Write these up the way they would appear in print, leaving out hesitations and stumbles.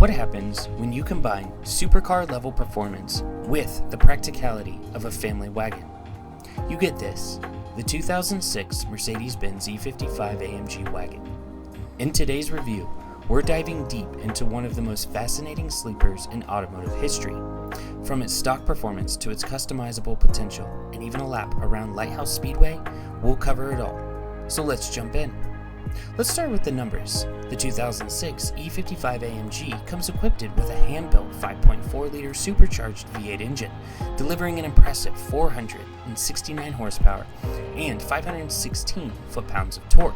What happens when you combine supercar level performance with the practicality of a family wagon? You get this, the 2006 Mercedes-Benz E55 AMG Wagon. In today's review, we're diving deep into one of the most fascinating sleepers in automotive history. From its stock performance to its customizable potential, and even a lap around Lighthouse Speedway, we'll cover it all. So let's jump in. Let's start with the numbers. The 2006 E55 AMG comes equipped with a hand-built 5.4-liter supercharged V8 engine, delivering an impressive 469 horsepower and 516 foot-pounds of torque.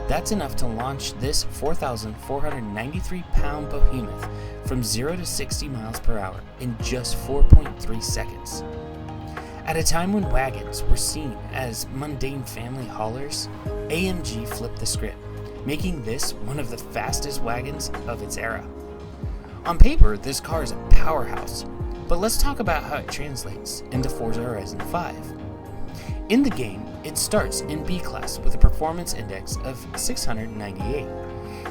That's enough to launch this 4,493-pound behemoth from 0 to 60 miles per hour in just 4.3 seconds. At a time when wagons were seen as mundane family haulers, AMG flipped the script, making this one of the fastest wagons of its era. On paper, this car is a powerhouse, but let's talk about how it translates into Forza Horizon 5. In the game, it starts in B class with a performance index of 698,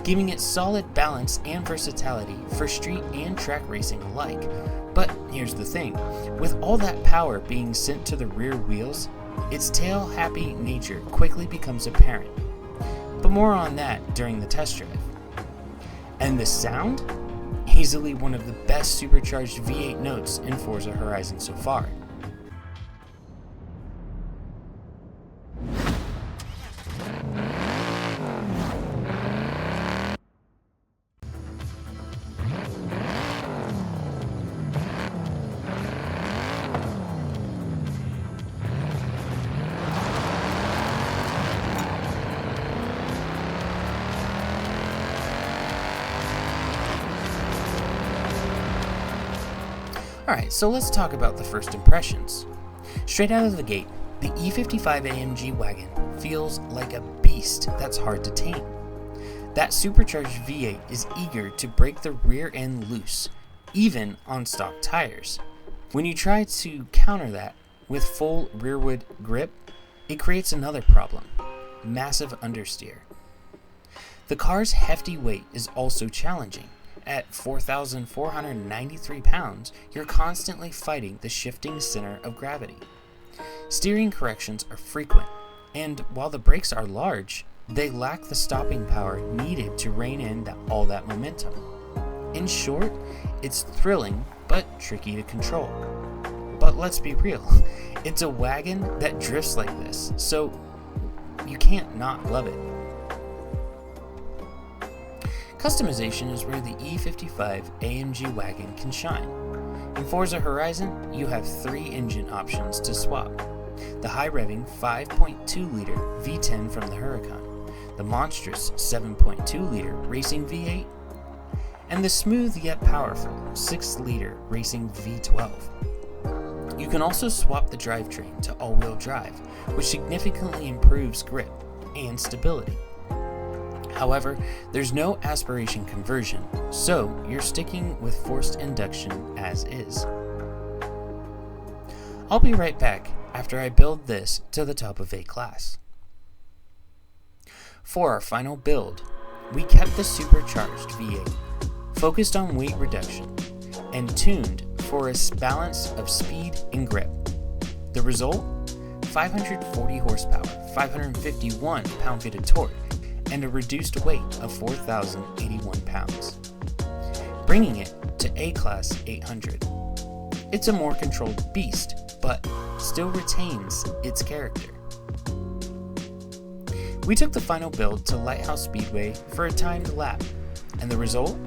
giving it solid balance and versatility for street and track racing alike. But here's the thing, with all that power being sent to the rear wheels, its tail-happy nature quickly becomes apparent. But more on that during the test drive. And the sound? Easily one of the best supercharged V8 notes in Forza Horizon so far. Alright, so let's talk about the first impressions. Straight out of the gate, the E55 AMG Wagon feels like a beast that's hard to tame. That supercharged V8 is eager to break the rear end loose, even on stock tires. When you try to counter that with full rearward grip, it creates another problem: massive understeer. The car's hefty weight is also challenging. At 4,493 pounds, you're constantly fighting the shifting center of gravity. Steering corrections are frequent, and while the brakes are large, they lack the stopping power needed to rein in all that momentum. In short, it's thrilling but tricky to control. But let's be real, it's a wagon that drifts like this, so you can't not love it. Customization is where the E55 AMG Wagon can shine. In Forza Horizon, you have 3 engine options to swap: the high-revving 5.2-liter V10 from the Huracan, the monstrous 7.2-liter racing V8, and the smooth yet powerful 6-liter racing V12. You can also swap the drivetrain to all-wheel drive, which significantly improves grip and stability. However, there's no aspiration conversion, so you're sticking with forced induction as is. I'll be right back after I build this to the top of A class. For our final build, we kept the supercharged V8, focused on weight reduction, and tuned for a balance of speed and grip. The result? 540 horsepower, 551 pound-feet of torque, and a reduced weight of 4,081 pounds, bringing it to A-Class 800. It's a more controlled beast, but still retains its character. We took the final build to Lighthouse Speedway for a timed lap, and the result?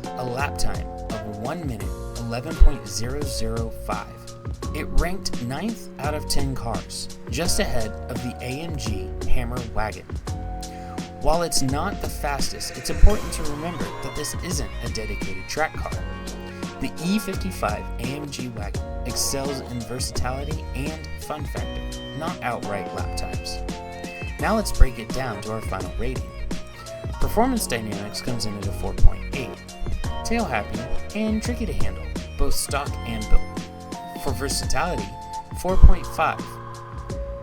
A lap time of 1 minute 11.005. It ranked 9th out of 10 cars, just ahead of the AMG Hammer Wagon. While it's not the fastest, it's important to remember that this isn't a dedicated track car. The E55 AMG Wagon excels in versatility and fun factor, not outright lap times. Now let's break it down to our final rating. Performance dynamics comes in at a 4.8, tail happy and tricky to handle, both stock and built. For versatility, 4.5.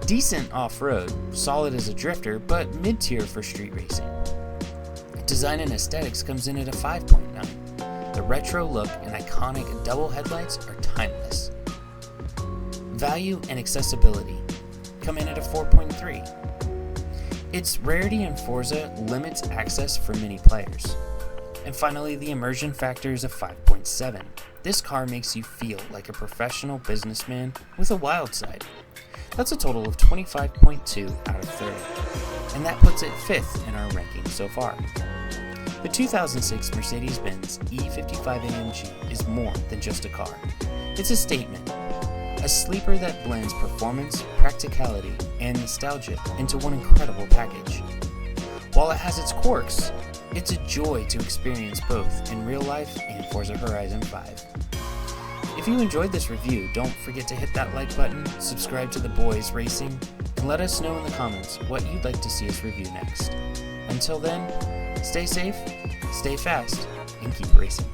Decent off-road, solid as a drifter, but mid-tier for street racing. Design and aesthetics comes in at a 5.9. The retro look and iconic double headlights are timeless. Value and accessibility come in at a 4.3. Its rarity in Forza limits access for many players. And finally, the immersion factor is a 5.7. This car makes you feel like a professional businessman with a wild side. That's a total of 25.2 out of 30, and that puts it 5th in our ranking so far. The 2006 Mercedes-Benz E55 AMG is more than just a car. It's a statement, a sleeper that blends performance, practicality, and nostalgia into one incredible package. While it has its quirks, it's a joy to experience both in real life and Forza Horizon 5. If you enjoyed this review, don't forget to hit that like button, subscribe to The Boys Racing, and let us know in the comments what you'd like to see us review next. Until then, stay safe, stay fast, and keep racing.